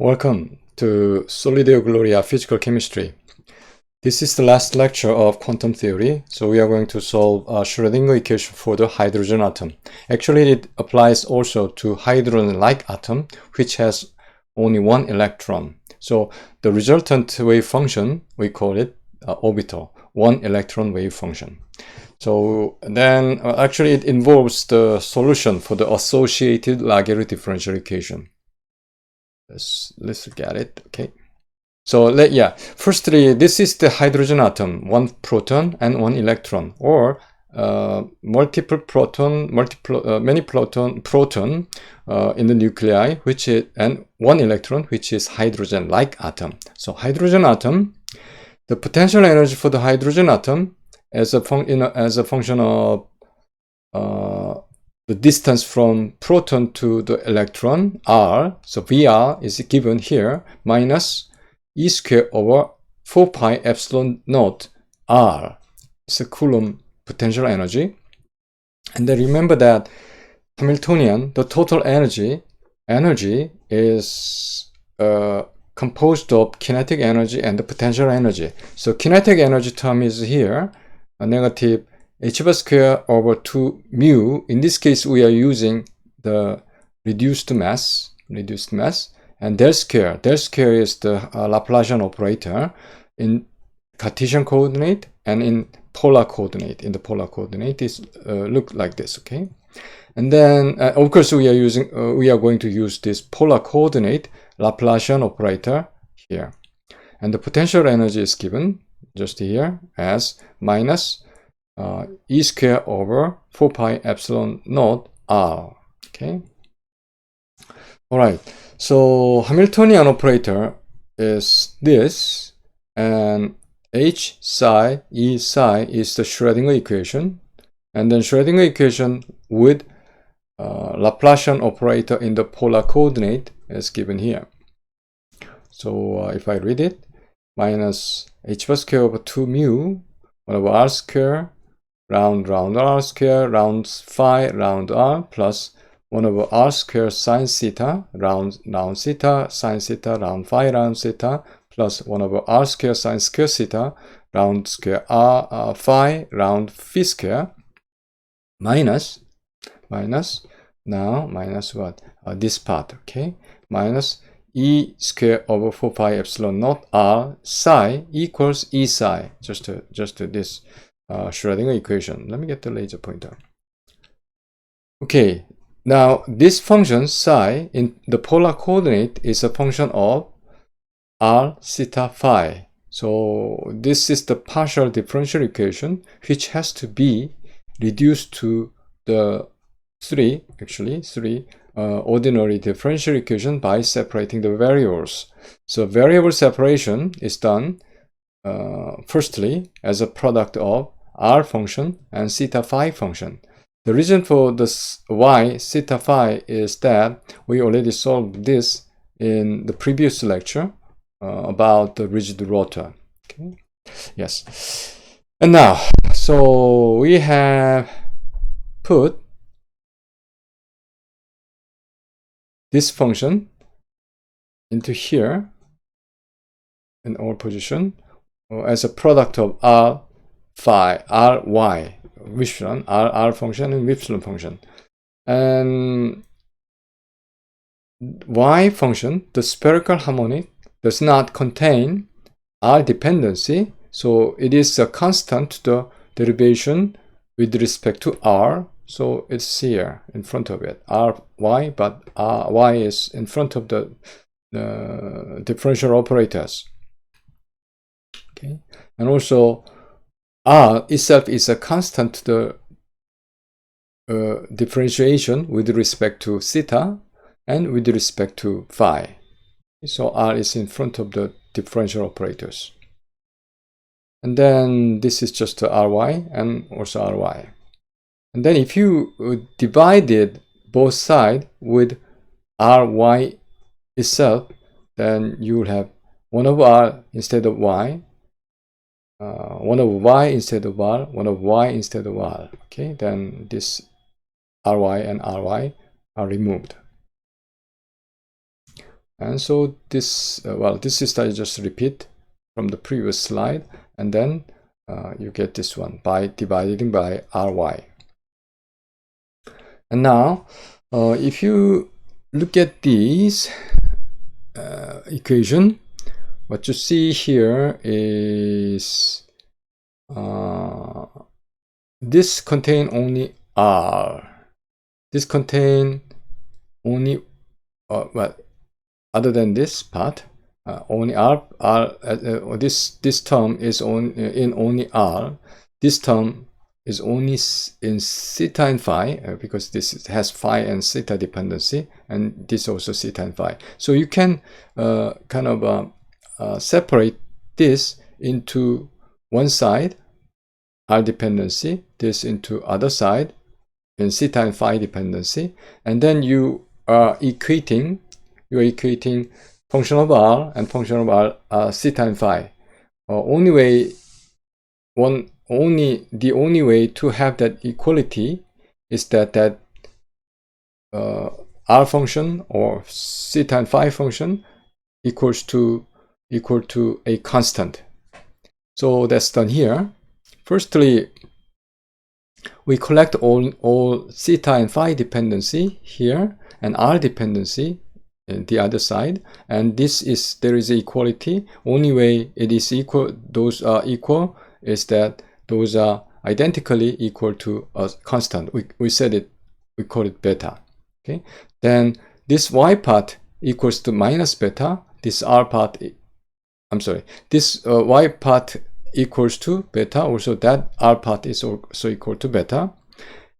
Welcome to Solideo Gloria Physical Chemistry. This is the last lecture of quantum theory, so we are going to solve a Schrödinger equation for the hydrogen atom. Actually, it applies also to hydrogen-like atom, which has only one electron. So the resultant wave function, we call it orbital, one electron wave function. So then actually it involves the solution for the associated Laguerre differential equation. Let's look at it. Okay, so firstly, this is the hydrogen atom, one proton and one electron, or many proton in the nuclei, and one electron, which is hydrogen-like atom. So hydrogen atom, the potential energy for the hydrogen atom as a function of the distance from proton to the electron, R, so VR is given here, minus E squared over 4 pi epsilon naught R. It's a Coulomb potential energy. And then remember that Hamiltonian, the total energy is composed of kinetic energy and the potential energy. So kinetic energy term is here, a negative h bar square over 2 mu. In this case, we are using the reduced mass, and del square is the Laplacian operator in Cartesian coordinate and in polar coordinate. In the polar coordinate, is look like this, okay? And then, of course, we are going to use this polar coordinate Laplacian operator here, and the potential energy is given just here as minus E squared over 4 pi epsilon naught R. Okay. All right. So Hamiltonian operator is this, and H psi E psi is the Schrödinger equation, and then Schrödinger equation with Laplacian operator in the polar coordinate is given here. So if I read it, minus h bar square over 2 mu 1 over r square round r square round phi round r plus 1 over r square sine theta round theta sine theta round phi round theta plus 1 over r square sine square theta round square r phi round phi square minus what? This part, okay? Minus E square over 4 pi epsilon naught R psi equals E psi. Just to this Schrödinger equation. Let me get the laser pointer. Okay, now this function psi in the polar coordinate is a function of R theta phi. So this is the partial differential equation, which has to be reduced to the three ordinary differential equation by separating the variables. So variable separation is done firstly as a product of R function and theta phi function. The reason for this y theta phi is that we already solved this in the previous lecture about the rigid rotor. Okay. Yes. And now, so we have put this function into here in our position as a product of R phi, R y, Epsilon, R function and Epsilon function. And y function, the spherical harmonic, does not contain R dependency, so it is a constant to the derivation with respect to R. So it's here in front of it, Ry, but y is in front of the differential operators. Okay, and also R itself is a constant to the differentiation with respect to theta and with respect to phi. So R is in front of the differential operators. And then this is just Ry and also Ry. And then if you divided both sides with Ry itself, then you will have 1 over R instead of Y, 1 over Y instead of R, 1 over Y instead of R. Okay, then this Ry and Ry are removed. And so this, this is I just repeat from the previous slide, and then you get this one by dividing by Ry. And now, if you look at these equation, what you see here is this contain only R. This contain only other than this part, only R. This term is in only R. This term is only in theta and phi, because this has phi and theta dependency, and this also theta and phi. So you can kind of separate this into one side, R dependency, this into other side in theta and phi dependency, and then you are equating function of R and function of R theta and phi. The only way to have that equality is that R function or theta and phi function equal to a constant. So that's done here. Firstly, we collect all theta and phi dependency here and R dependency in the other side, and there is equality. Only way it is equal, those are equal, is that those are identically equal to a constant. We said it, we call it beta. Okay, then this y part equals to minus beta. This r part, this y part equals to beta. Also, that r part is also equal to beta,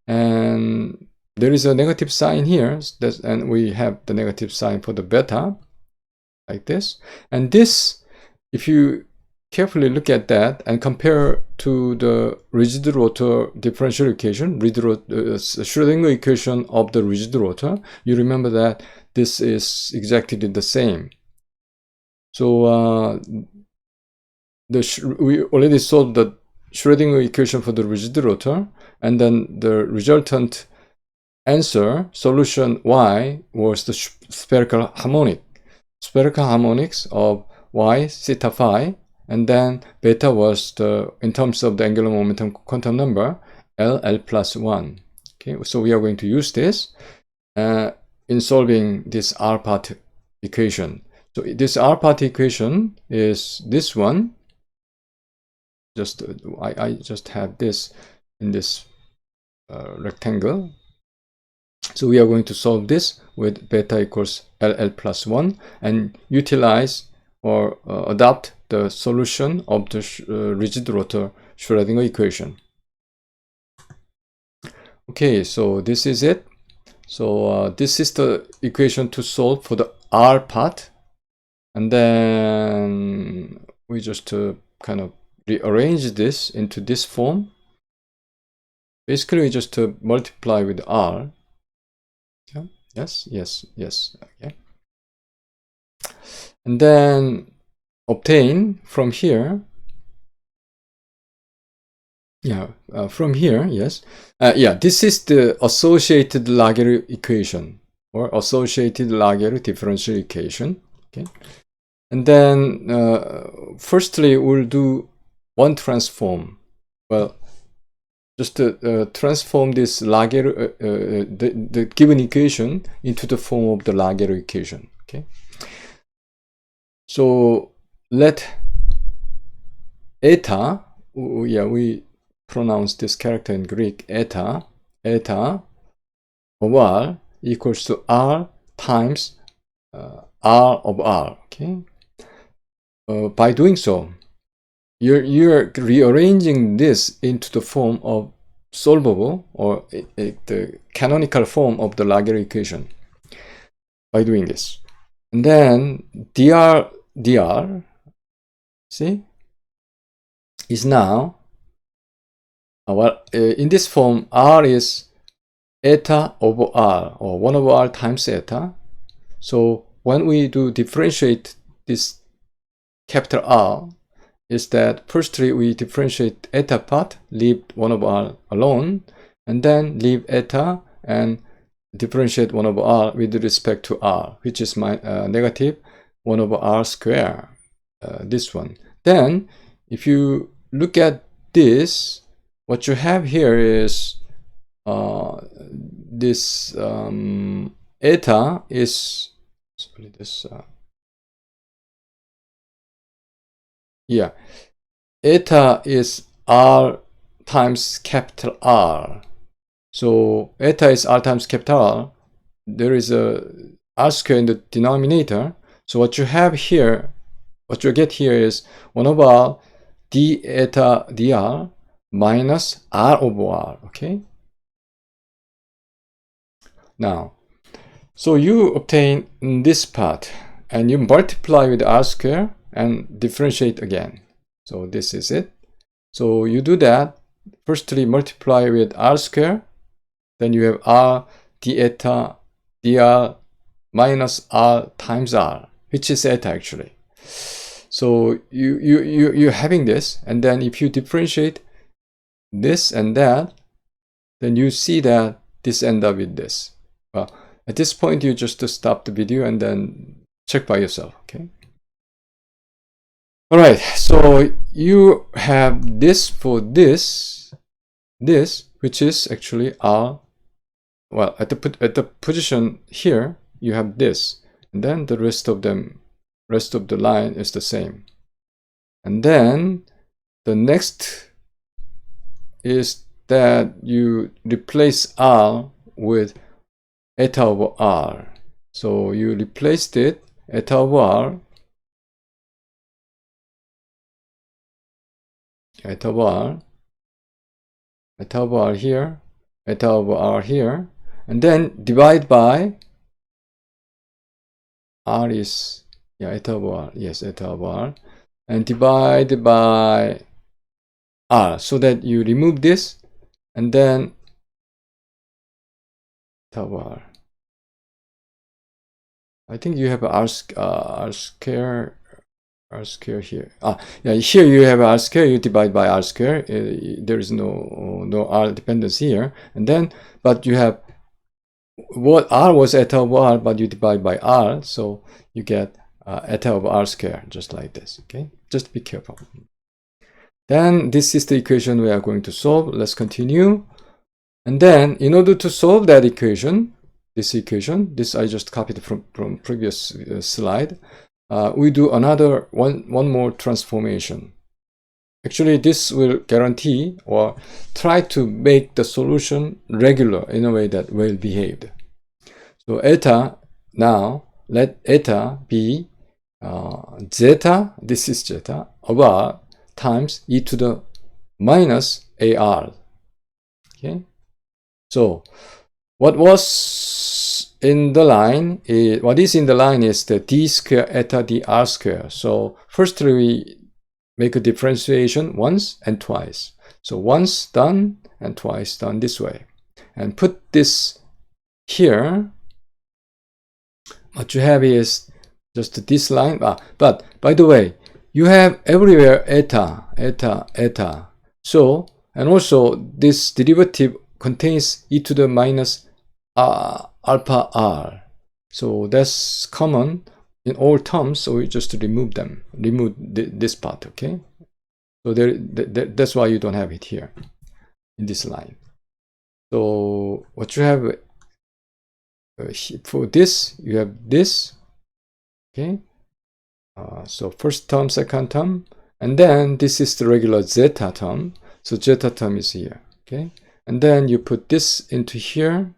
and there is a negative sign here, and we have the negative sign for the beta, like this. And this, if you carefully look at that and compare to the rigid rotor differential equation, Schrödinger equation of the rigid rotor, you remember that this is exactly the same. So we already solved the Schrödinger equation for the rigid rotor, and then the resultant answer, solution y, was the spherical harmonics of y theta phi, and then beta was in terms of the angular momentum quantum number, L plus 1. Okay, so we are going to use this in solving this R part equation. So this R part equation is this one. I just have this in this rectangle. So we are going to solve this with beta equals L plus 1 and utilize or adopt the solution of the rigid rotor Schrödinger equation. Okay, so this is it. So this is the equation to solve for the R part, and then we just kind of rearrange this into this form. Basically, we just multiply with R. Yeah. Yes. Okay. And then obtain from here. From here, yes. This is the associated Laguerre equation or associated Laguerre differential equation. Okay. And then firstly, we'll do one transform. Well, just to transform this Laguerre, the given equation into the form of the Laguerre equation. Okay. So let eta, we pronounce this character in Greek, eta of R equals to R times R of R. Okay. By doing so, you're rearranging this into the form of solvable or the canonical form of the Laguerre equation by doing this. And then dr, see, is now, in this form, R is eta over R, or 1 over R times eta. So when we do differentiate this capital R, is that firstly we differentiate eta part, leave 1 over R alone, and then leave eta and differentiate 1 over r with respect to r, which is my negative 1 over r square, this one. Then if you look at this, what you have here is this eta is, sorry, this yeah, eta is r times capital R. So eta is r times capital R. There is a r square in the denominator. So what you have here, what you get here is 1 over r d eta dr minus r over r. Okay. Now, so you obtain this part and you multiply with r square and differentiate again. So this is it. So you do that. Firstly, multiply with r square. Then you have r d eta dr minus r times r, which is eta actually. So you're having this, and then if you differentiate this and that, then you see that this ends up with this. Well, at this point, you just stop the video and then check by yourself, okay? All right, so you have this for this, which is actually r. Well, at the position here, you have this, and then the rest of the line is the same. And then the next is that you replace r with eta over r. So you replaced it, eta over r, eta over r, eta over r here, eta over r here, and then divide by r is, yeah, eta over r, yes, eta over r, and divide by r, so that you remove this, and then eta over r. I think you have r square here. Yeah, here you have r square, you divide by r square. There is no r dependence here. And then, but you have, what r was eta over r, but you divide by r, so you get eta over r square, just like this, okay? Just be careful. Then this is the equation we are going to solve. Let's continue. And then, in order to solve that equation, this I just copied from previous slide, we do another one more transformation. Actually, this will guarantee or try to make the solution regular in a way that well behaved. So eta, now let eta be zeta, this is zeta, over times e to the minus ar. Okay, so what is in the line is the d square eta dr square. So firstly, we make a differentiation once and twice. So once done and twice done this way. And put this here. What you have is just this line. But by the way, you have everywhere eta. So, and also this derivative contains e to the minus alpha r. So that's common in all terms, so we just remove them, this part, okay? So that's why you don't have it here in this line. So what you have for this, you have this, okay? So first term, second term, and then this is the regular zeta term. So zeta term is here, okay? And then you put this into here,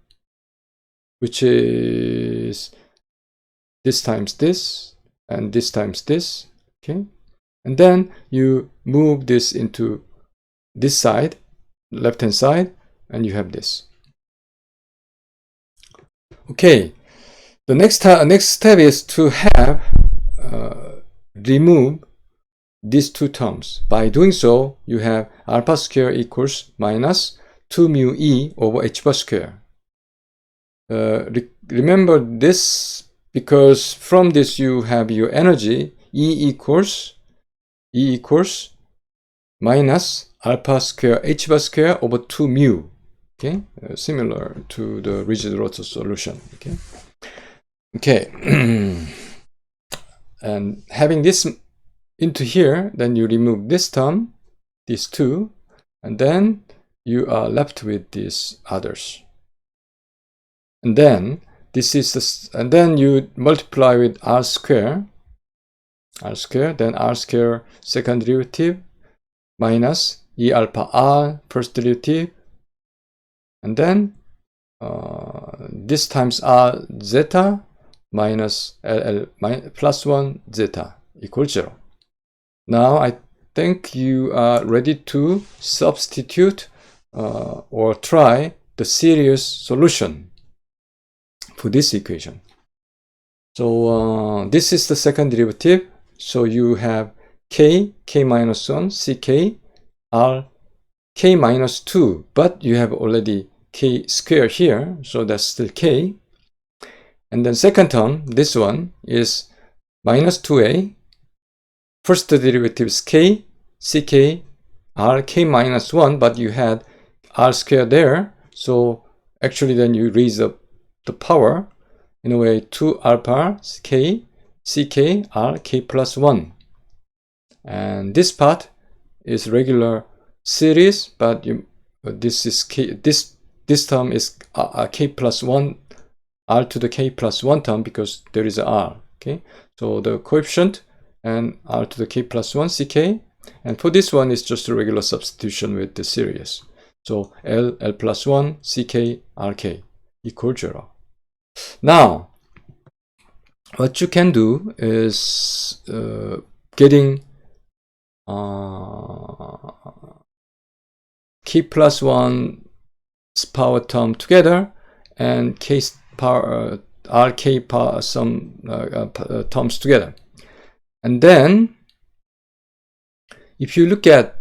which is this times this, and this times this, okay? And then you move this into this side, left-hand side, and you have this. Okay, the next step is to have remove these two terms. By doing so, you have alpha square equals minus 2 mu e over h bar square. Remember this, because from this you have your energy E equals minus alpha square h bar square over 2 mu. Okay, similar to the rigid rotor solution. Okay. And having this into here, then you remove this term, these two, and then you are left with these others. And then this is the, and then you multiply with r square, then r square second derivative minus e alpha r first derivative, and then this times r zeta minus ll plus 1 zeta equals 0. Now I think you are ready to substitute or try the series solution for this equation. So this is the second derivative. So you have k minus 1, ck, r, k minus 2, but you have already k squared here, so that's still k. And then second term, this one is minus 2a. First derivative is k, ck, r, k minus 1, but you had r squared there. So actually then you raise up the power in a way 2 alpha k, ck, r, k plus 1. And this part is regular series, but this is k, this term is k plus 1, r to the k plus 1 term because there is a r. Okay, so the coefficient and r to the k plus 1 ck, and for this one is just a regular substitution with the series. So l plus 1 ck rk equals 0. Now what you can do is getting k plus 1 power term together and k power rk power some terms together. And then if you look at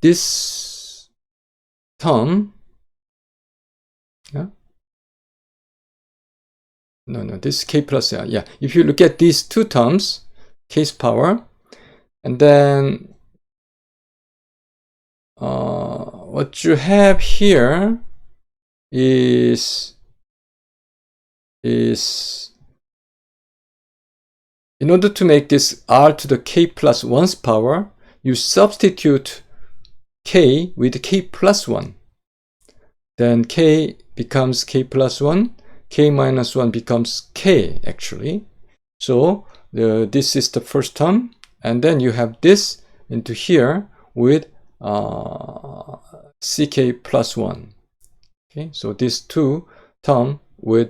this term, this k plus if you look at these two terms, k's power, and then what you have here is in order to make this r to the k plus 1's power, you substitute k with k plus 1. Then k becomes k plus 1, k minus 1 becomes k actually. So this is the first term, and then you have this into here with ck plus 1. Okay, so these two term with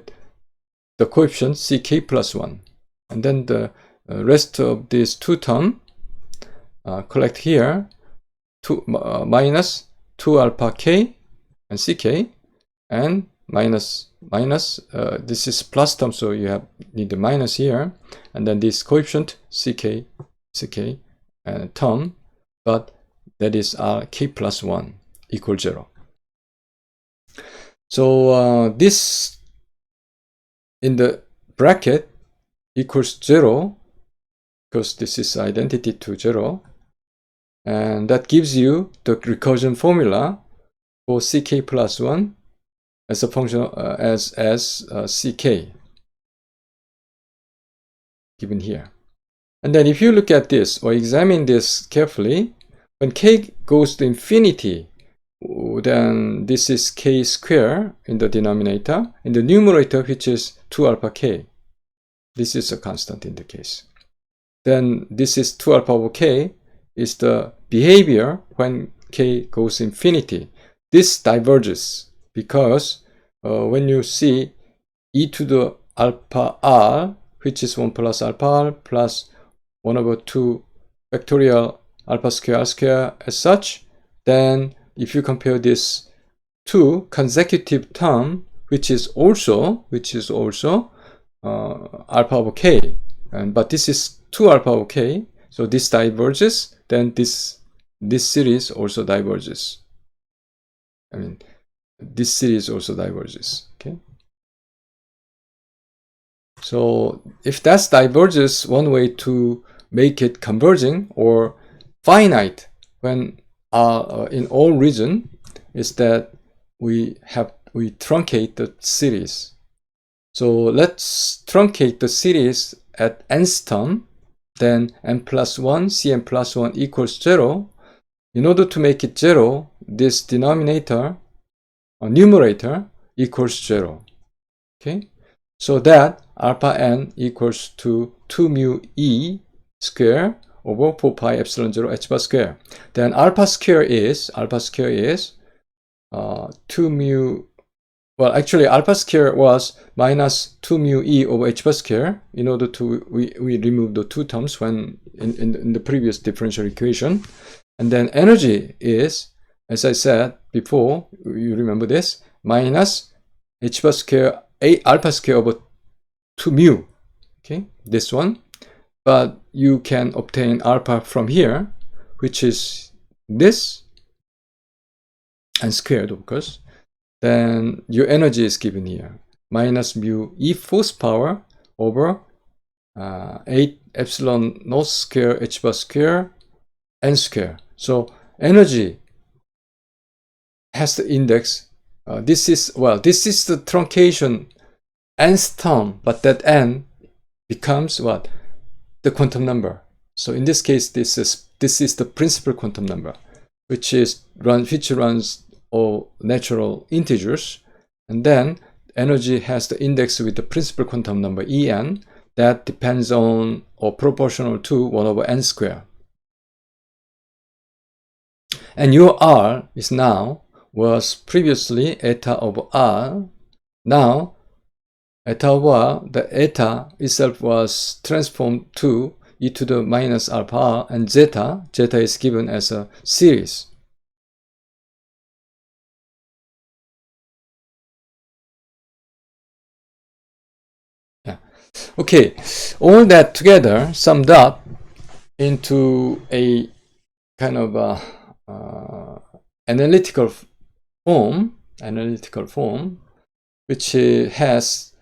the coefficient ck plus 1, and then the rest of these two term collect here, minus 2 alpha k and ck, and minus this is plus term, so you need the minus here, and then this coefficient ck term, but that is k plus 1 equals 0. So this in the bracket equals 0 because this is identity to 0, and that gives you the recursion formula for ck plus 1 as a function as ck given here. And then if you look at this or examine this carefully, when k goes to infinity, then this is k square in the denominator. In the numerator, which is 2 alpha k, this is a constant in the case. Then this is 2 alpha over k is the behavior when k goes infinity. This diverges because when you see e to the alpha r, which is 1 plus alpha r plus 1 over 2 factorial alpha square r square as such, then if you compare this to consecutive term, which is also alpha over k, but this is 2 alpha over k, so this diverges, then this series also diverges. I mean, this series also diverges. Okay. So if that diverges, one way to make it converging or finite when in all region is that we truncate the series. So let's truncate the series at nth term, then n plus 1, Cn plus 1 equals 0. In order to make it 0, this denominator or numerator equals 0. Okay, so that alpha n equals to 2 mu e square over 4 pi epsilon 0 h bar square. Then alpha square is 2 mu, well, actually alpha square was minus 2 mu e over h bar square. In order to, we remove the two terms when in the previous differential equation. And then energy is, as I said before, you remember this, minus h bar square, alpha square over 2 mu. Okay, this one. But you can obtain alpha from here, which is this, and squared, of course. Then your energy is given here, minus mu e fourth power over 8 epsilon naught square h bar square n square. So energy has the index. This is the truncation nth term, but that n becomes what? The quantum number. So in this case, this is the principal quantum number, which runs all natural integers, and then energy has the index with the principal quantum number En that depends on or proportional to 1 over n square. And your R is now was previously eta over R. Now eta over R, the eta itself was transformed to e to the minus alpha R, and zeta is given as a series. Yeah. Okay, all that together summed up into a kind of analytical form, which has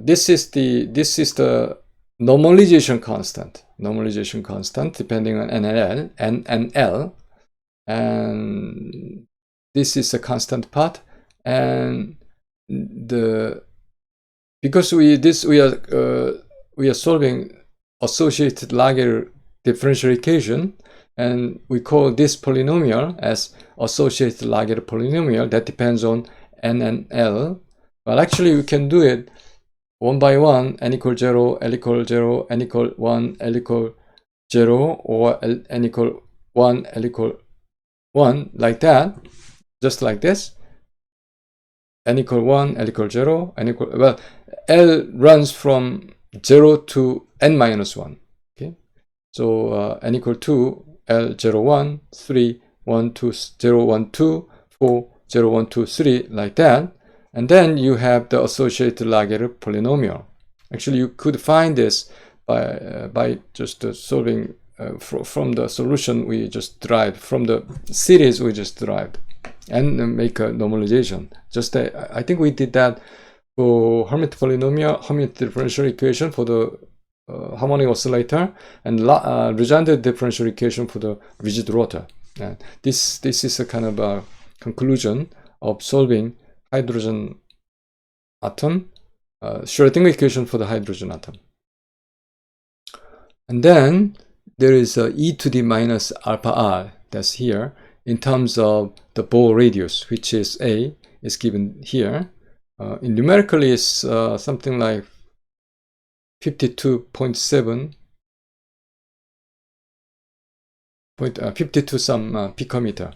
this is the normalization constant depending on n and L, and this is a constant part, and because we are solving associated Laguerre differential equation, and we call this polynomial as associated Laguerre polynomial that depends on n and L. Well, actually we can do it one by one, n equal 0, L equal 0, n equal 1, L equal 0, or n equal 1, L equal 1, like that, just like this. N equal 1, L equal 0, n equal, well, L runs from 0 to n minus 1. Okay, so n equal 2, L 0, 1, 3, 1, 2, 0, 1, 2, 4, 0, 1, 2, 3, like that. And then you have the associated Laguerre polynomial. Actually, you could find this by just solving from the solution we just derived, from the series we just derived, and make a normalization. Just I think we did that for Hermite polynomial, Hermite differential equation for the harmonic oscillator, and Legendre differential equation for the rigid rotor. And this is a kind of a conclusion of solving hydrogen atom, Schrödinger equation for the hydrogen atom. And then there is a e to the minus alpha r that's here in terms of the bore radius, which is a, is given here. In numerically is something like 52.7 52 some picometer.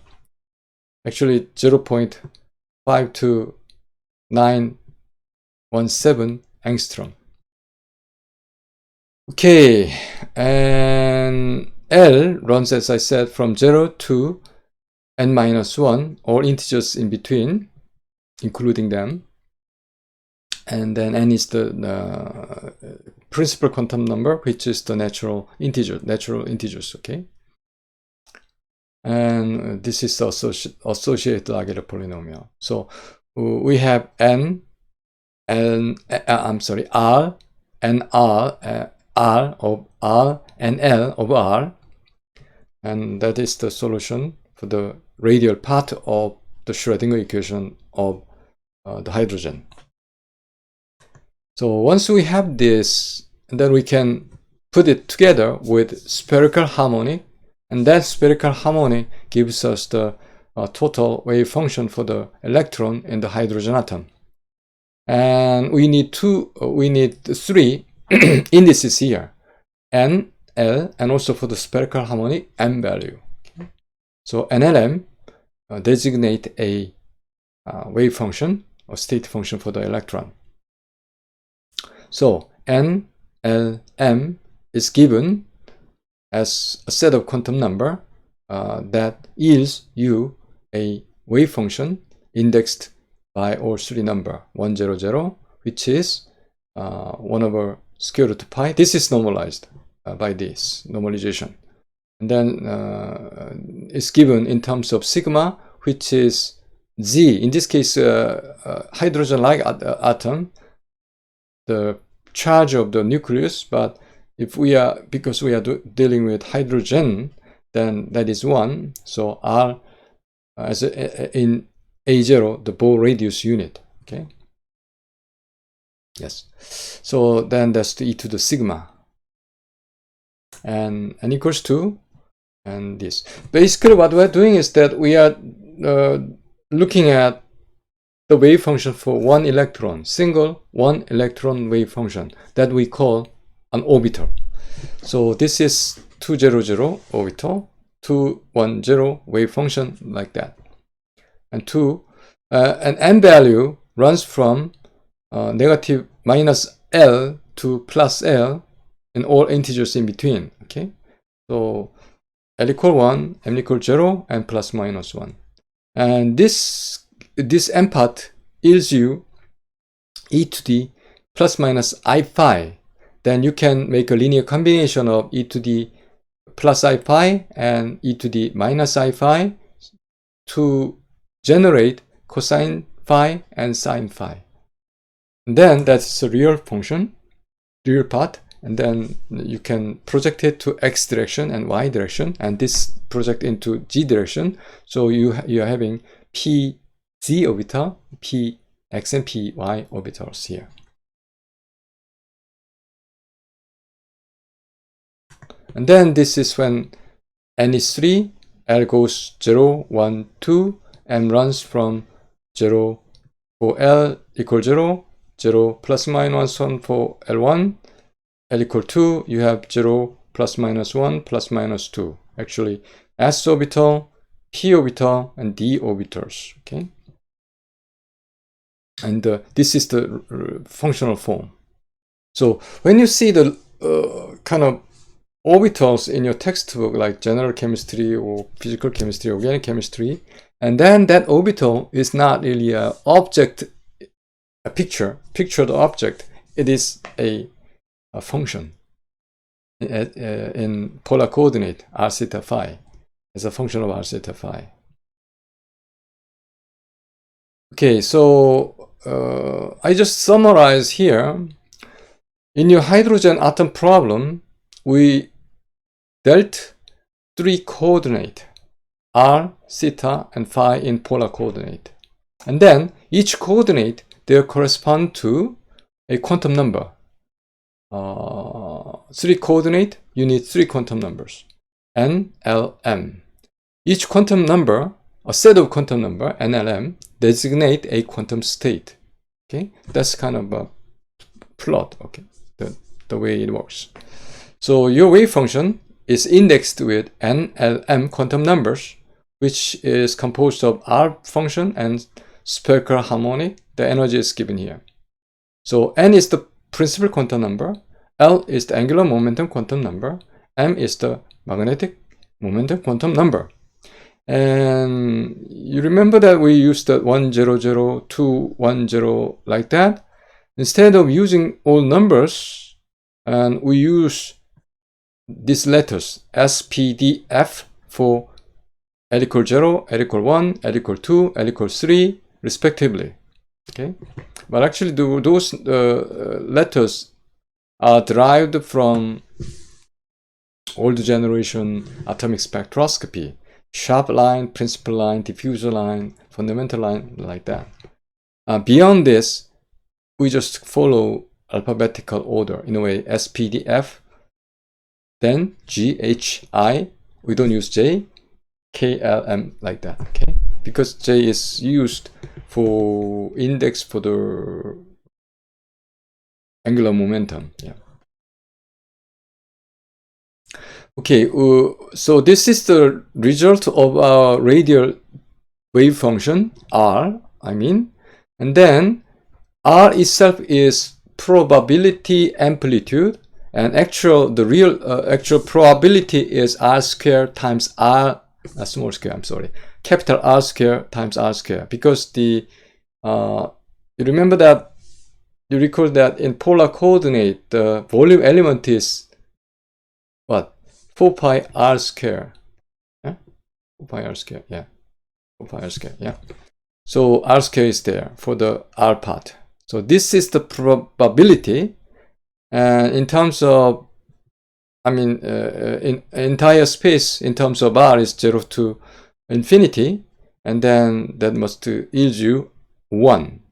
Actually 0.52917 angstrom. Okay, and L runs, as I said, from 0 to n minus 1, all integers in between, including them. And then n is the principal quantum number, which is the natural integers, okay? And this is the associated Laguerre polynomial. So we have R and R of R and L of R, and that is the solution for the radial part of the Schrödinger equation of the hydrogen. So once we have this, then we can put it together with spherical harmonic, and that spherical harmonic gives us the total wave function for the electron in the hydrogen atom. And we need three indices here, N, L, and also for the spherical harmonic, M value. Okay. So NLM designate a wave function or state function for the electron. So N, L, M is given as a set of quantum number that yields you a wave function indexed by all three number 100, which is 1 over square root pi. This is normalized by this normalization, and then it's given in terms of sigma, which is Z. In this case, hydrogen-like atom, the charge of the nucleus, but if we are, because we are dealing with hydrogen, then that is 1. So R as in A0, the Bohr radius unit. Okay. Yes. So then that's the e to the sigma, and n equals 2, and this. Basically, what we're doing is that we are looking at the wave function for one electron, single 1 electron wave function that we call an orbital. So this is 200 orbital, 210 wave function like that, and and n value runs from negative minus L to plus L and all integers in between. Okay, so L equal 1, M equal 0, and plus minus 1, and this m part yields you e to the plus minus I phi. Then you can make a linear combination of e to the plus I phi and e to the minus I phi to generate cosine phi and sine phi. And then that's a real function, real part, and then you can project it to x direction and y direction, and this project into g direction. So you are having p z orbital, p x and p y orbitals here. And then this is when n is 3, L goes 0, 1, 2, and runs from 0 for L equal 0, 0 plus minus 1 for L1, L equal 2, you have 0 plus minus 1 plus minus 2. Actually, S orbital, P orbital, and D orbitals. Okay, and this is the functional form. So when you see the kind of orbitals in your textbook, like general chemistry or physical chemistry, organic chemistry, and then that orbital is not really an object, a pictured object. It is a function in polar coordinate r theta phi, as a function of r theta phi. Okay, so I just summarize here. In your hydrogen atom problem, we dealt 3 coordinate, r, theta, and phi in polar coordinate. And then each coordinate, they correspond to a quantum number. 3 coordinate, you need 3 quantum numbers, N, L, M. Each quantum number, a set of quantum number, N, L, M, designate a quantum state. Okay, that's kind of a plot. Okay, the way it works. So your wave function is indexed with N, L, M quantum numbers, which is composed of R function and spherical harmonic. The energy is given here. So N is the principal quantum number, L is the angular momentum quantum number, M is the magnetic momentum quantum number. And you remember that we used the 100, 210 like that. Instead of using all numbers, and we use these letters S, P, D, F for L equal 0, L equal 1, L equal 2, L equal 3, respectively. Okay, but actually those letters are derived from old generation atomic spectroscopy, sharp line, principal line, diffuser line, fundamental line, like that. Beyond this, we just follow alphabetical order in a way: S, P, D, F, then G, H, I. We don't use J, K, L, M, like that. Okay, because J is used for index for the angular momentum. Yeah. Okay, so this is the result of our radial wave function R, and then R itself is probability amplitude, and the real actual probability is R square times R, small square, I'm sorry, capital R square times R square, because the, you recall that in polar coordinate, the volume element is what? 4 pi R square. Yeah? 4 pi R square, yeah. 4 pi R square, yeah. So R square is there for the R part. So this is the probability. And in terms of, in entire space, in terms of R is 0 to infinity. And then that must yield you 1.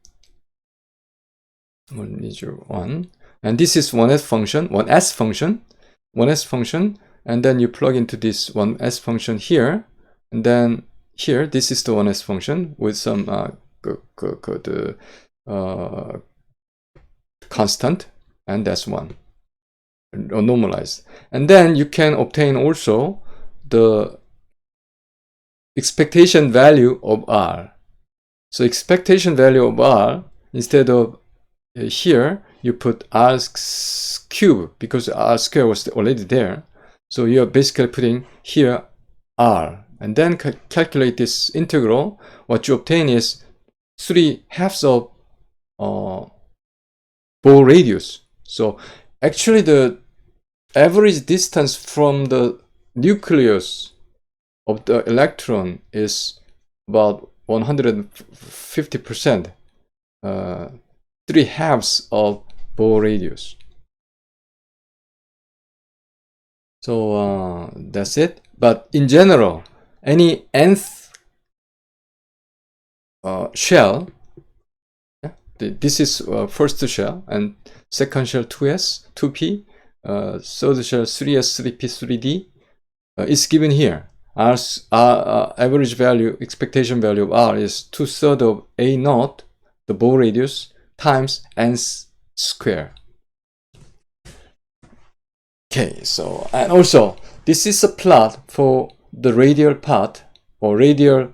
And this is 1s function, and then you plug into this 1s function here, and then here this is the 1s function with some constant, and that's 1, or normalized. And then you can obtain also the expectation value of R. So expectation value of R, instead of here, you put R cube, because R square was already there. So you're basically putting here R, and then calculate this integral. What you obtain is 3/2 of Bohr radius. So actually the average distance from the nucleus of the electron is about 150%, 3/2 of Bohr radius. So that's it. But in general, any nth shell, this is first shell, and second shell 2s, 2p, third shell 3s, 3p, 3d is given here. R average value, expectation value of R is 2/3 of A naught, the Bohr radius, times n square. Okay, so, and also this is a plot for the radial part, or radial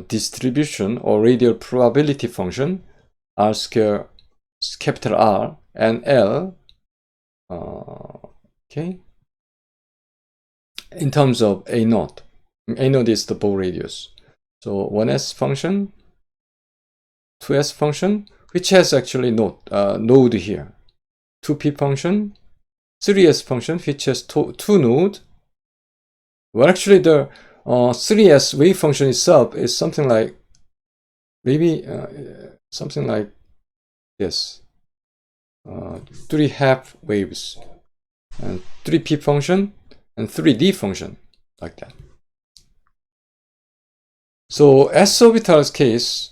distribution, or radial probability function, R square, capital R, and L, okay, in terms of A naught. A naught is the Bohr radius. So 1s function, 2s function, which has actually node here, 2p function, 3s function, which has two nodes. Well, actually the 3s wave function itself is something like, maybe something like this, 3/2 waves, and 3p function and 3d function, like that. So s orbital's case,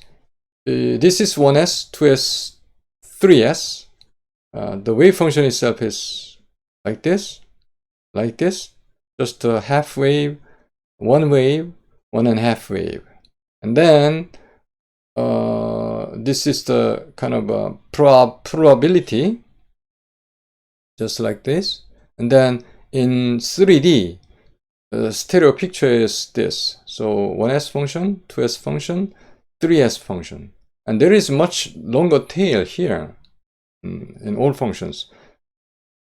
this is 1s, 2s, 3s. The wave function itself is like this, just a half wave, 1 wave, 1.5 wave. And then this is the kind of probability, just like this. And then in 3D, the stereo picture is this. So 1s function, 2s function, 3s function. And there is much longer tail here in all functions,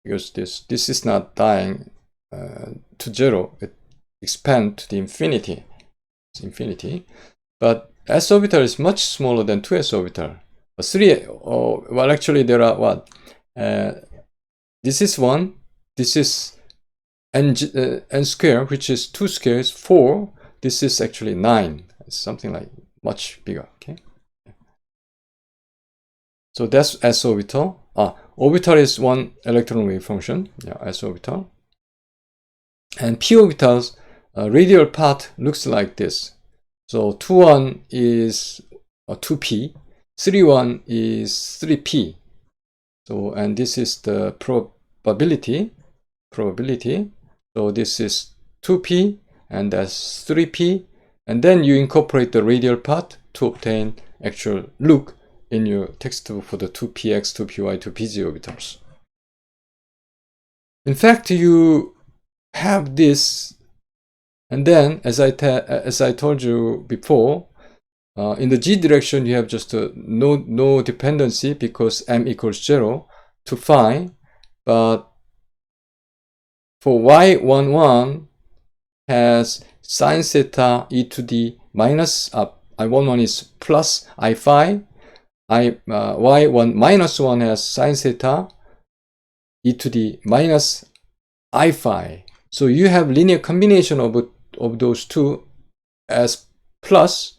because this is not dying to 0. It expands to the infinity. It's infinity. But s orbital is much smaller than 2s orbital. Well, actually there are what? This is 1. This is n square, which is 2 squares, 4. This is actually 9. It's something like much bigger. Okay. So that's s orbital. Orbital is one electron wave function. Yeah, s orbital. And p orbitals radial part looks like this. So 2, 1 is 2p, 3, 1 is 3p. So, and this is the probability. So this is 2p, and that's 3p. And then you incorporate the radial part to obtain actual look in your textbook for the 2px, 2py, 2pz orbitals. In fact, you have this, and then as I told you before, in the g direction you have just no dependency because m equals 0 to phi, but for y11 has sine theta e to the minus I11 is plus I phi, y1 minus 1 has sine theta e to the minus I phi. So you have linear combination of those two as plus,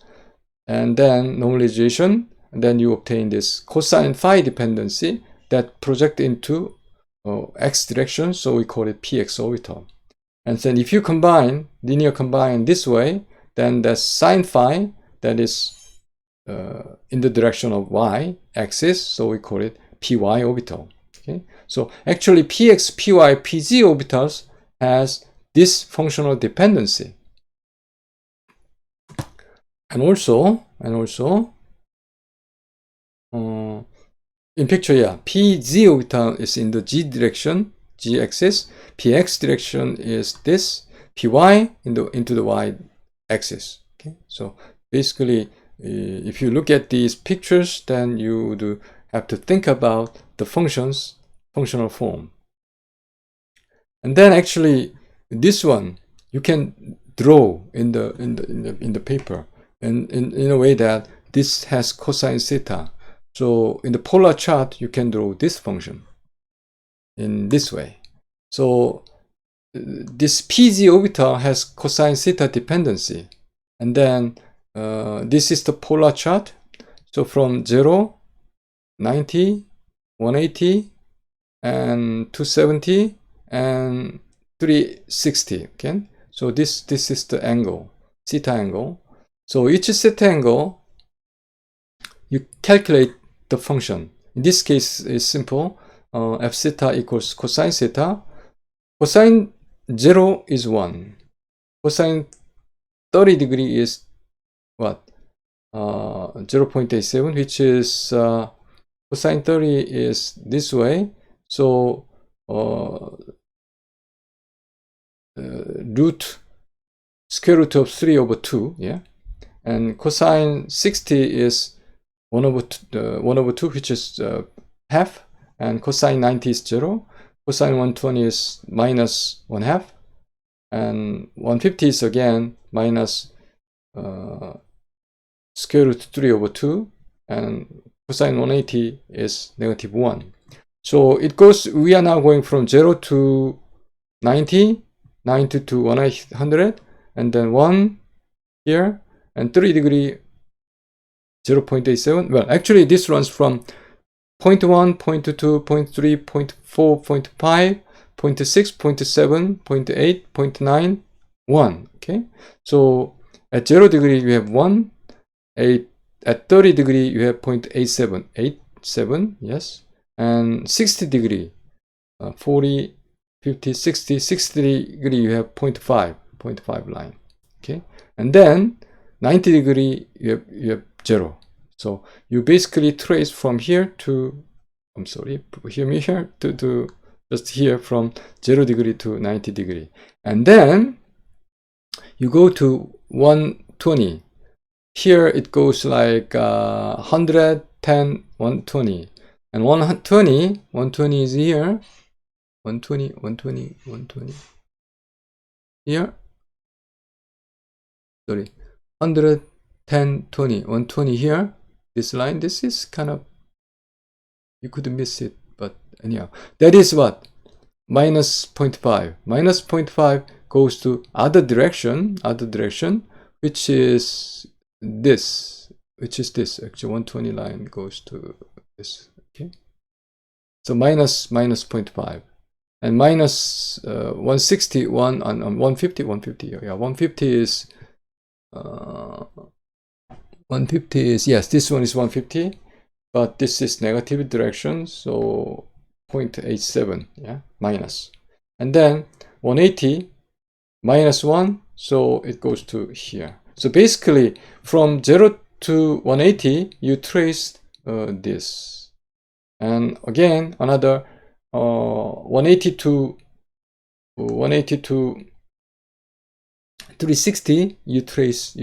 and then normalization, and then you obtain this cosine phi dependency that project into x direction, so we call it px orbital. And then if you linear combine this way, then that's sine phi that is in the direction of y axis, so we call it py orbital. Okay, so actually px, py, pz orbitals has this functional dependency. And also in picture, yeah, pz orbital is in the g direction, g axis. Px direction is this, py into the y axis. Okay, so basically, if you look at these pictures, then you do have to think about the functional form. And then actually, this one you can draw in the paper, and in a way that this has cosine theta. So in the polar chart, you can draw this function in this way. So this pz orbital has cosine theta dependency, and then this is the polar chart. So from 0, 90, 180, and 270, and 360. Okay, so this is the angle, theta angle. So each theta angle, you calculate the function. In this case, it's simple. F theta equals cosine theta. Cosine 0 is 1. Cosine 30 degree is what? 0.87, which is cosine 30 is this way. So square root of 3 over 2, yeah. And cosine 60 is 1 over 2, which is half, and cosine 90 is 0. Cosine 120 is minus 1/2, and 150 is again minus square root 3 over 2, and cosine 180 is negative 1. So it goes, we are now going from 0 to 90, 90 to 100, and then 1 here, and 3 degree 0.87. Well, actually this runs from 0.1, 0.2, 0.3, 0.4, 0.5, 0.6, 0.7, 0.8, 0.9, 1. Okay, so at 0 degree you have 1, at 30 degree you have 0.87, yes, and 60 degree 40, 50, 60, 60 degree you have 0.5 line. Okay, and then 90 degree you have 0. So you basically trace from here to, I'm sorry, here to just here, from 0 degree to 90 degree. And then you go to 120. Here it goes like 110, 120. And 120 is here. 120. Here. Sorry. 110, 20. 120 here. This line, this is kind of, you could miss it, but anyhow, that is what? Minus 0.5. Minus 0.5 goes to other direction, which is this. Actually, 120 line goes to this. Okay, so minus 0.5. and minus 161 and 150. Yeah, 150 is 150 is, yes, this one is 150, but this is negative direction, so 0.87, yeah, minus. And then 180 minus 1, so it goes to here. So basically, from 0 to 180, you trace this. And again, another 180 to 360, you trace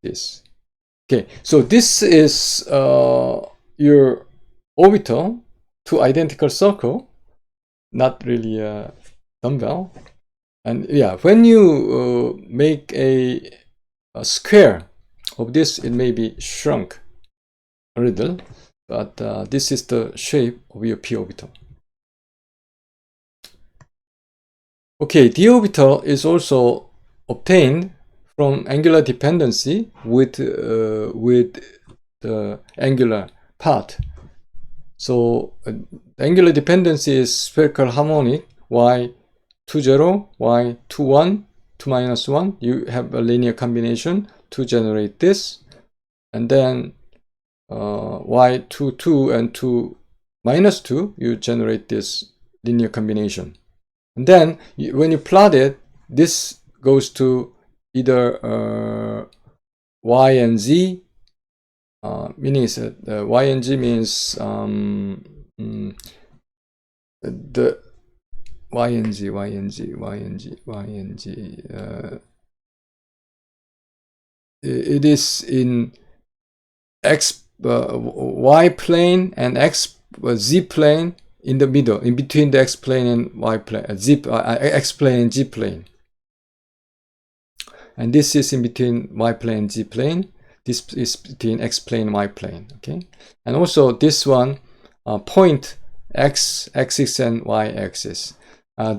this. Okay, so this is your orbital, two identical circle, not really a dumbbell. And yeah, when you make a square of this, it may be shrunk a little, but this is the shape of your p orbital. Okay, d orbital is also obtained from angular dependency with the angular part. So angular dependency is spherical harmonic y 2 0, y 2 1, 2 minus 1. You have a linear combination to generate this, and then y 2 2 and 2 minus 2, you generate this linear combination. And then when you plot it, this goes to either y and z, meaning is y and z means the y and z, it is in x y plane and z plane, in the middle, in between the x plane and y plane, x plane and z plane. And this is in between y plane and z plane. This is between x plane and y plane. Okay, and also this one, point x axis and y axis.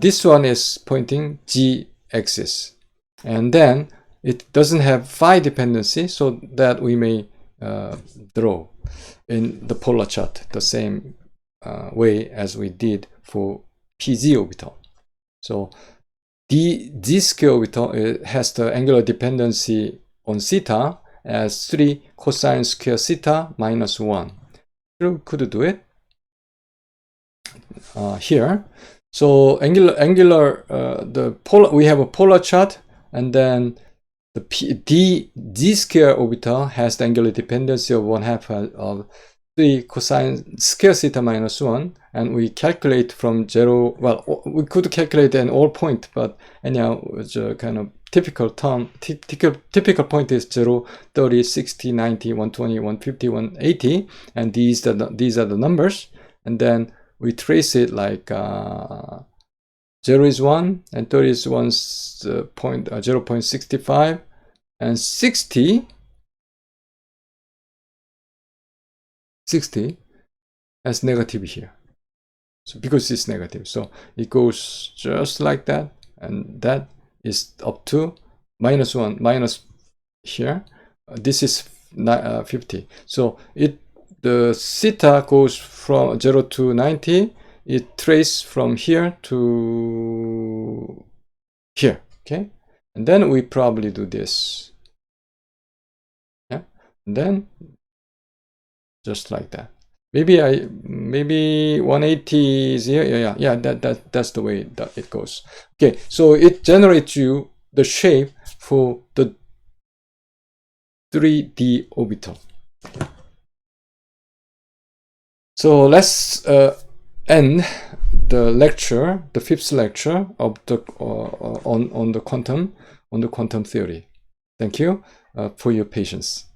This one is pointing z axis, and then it doesn't have phi dependency, so that we may draw in the polar chart the same way as we did for pz orbital. So d square orbital has the angular dependency on theta as 3 cosine square theta minus 1. You could do it here. So angular the polar, we have a polar chart, and then the d square orbital has the angular dependency of 1/2 of 3 cosine square theta minus 1, and we calculate from 0. Well, we could calculate an all point, but anyhow, it's a kind of typical term. Typical point is 0, 30, 60, 90, 120, 150, 180, and these are the numbers. And then we trace it like 0 is 1, and 30 is 0.65, and 60 as negative here. So because it's negative, so it goes just like that, and that is up to minus 1, minus here. This is 50. So the theta goes from 0 to 90. It traces from here to here. Okay, and then we probably do this. Yeah, and then just like that. Maybe 180 is here. Yeah. That's the way that it goes. Okay, so it generates you the shape for the 3D orbital. So let's end the lecture, the 5th lecture of the on the quantum theory. Thank you for your patience.